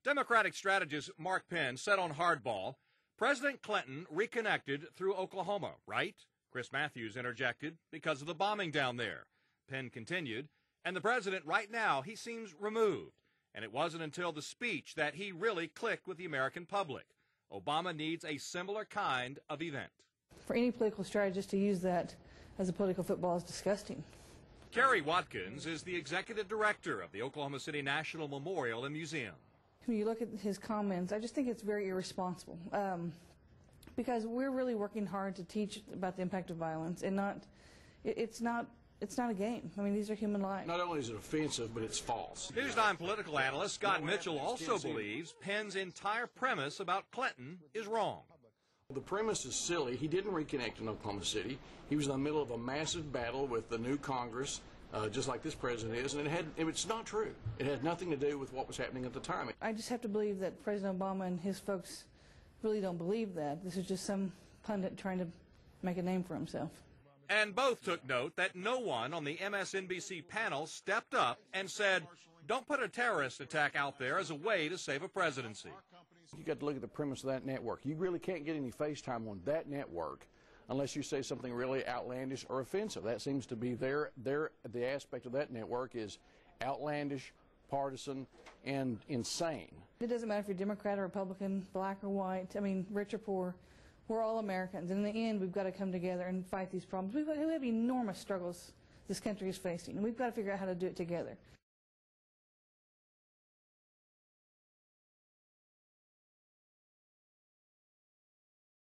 Democratic strategist Mark Penn said on Hardball, President Clinton reconnected through Oklahoma, right? Chris Matthews interjected, because of the bombing down there. Penn continued, and the president right now, he seems removed. And it wasn't until the speech that he really clicked with the American public. Obama needs a similar kind of event. For any political strategist to use that as a political football is disgusting. Kerry Watkins is the executive director of the Oklahoma City National Memorial and Museum. When you look at his comments, I just think it's very irresponsible because we're really working hard to teach about the impact of violence, and it's not a game. I mean, these are human lives. Not only is it offensive, but it's false. News 9 political analyst Scott Mitchell also believes Penn's entire premise about Clinton is wrong. The premise is silly. He didn't reconnect in Oklahoma City. He was in the middle of a massive battle with the new Congress, just like this president is, and it's not true. It had nothing to do with what was happening at the time. I just have to believe that President Obama and his folks really don't believe that. This is just some pundit trying to make a name for himself. And both took note that no one on the MSNBC panel stepped up and said, don't put a terrorist attack out there as a way to save a presidency. You got to look at the premise of that network. You really can't get any face time on that network unless you say something really outlandish or offensive. That seems to be the aspect of that network is outlandish, partisan, and insane. It doesn't matter if you're Democrat or Republican, black or white, I mean, rich or poor. We're all Americans. In the end, we've got to come together and fight these problems. We have enormous struggles this country is facing, and we've got to figure out how to do it together.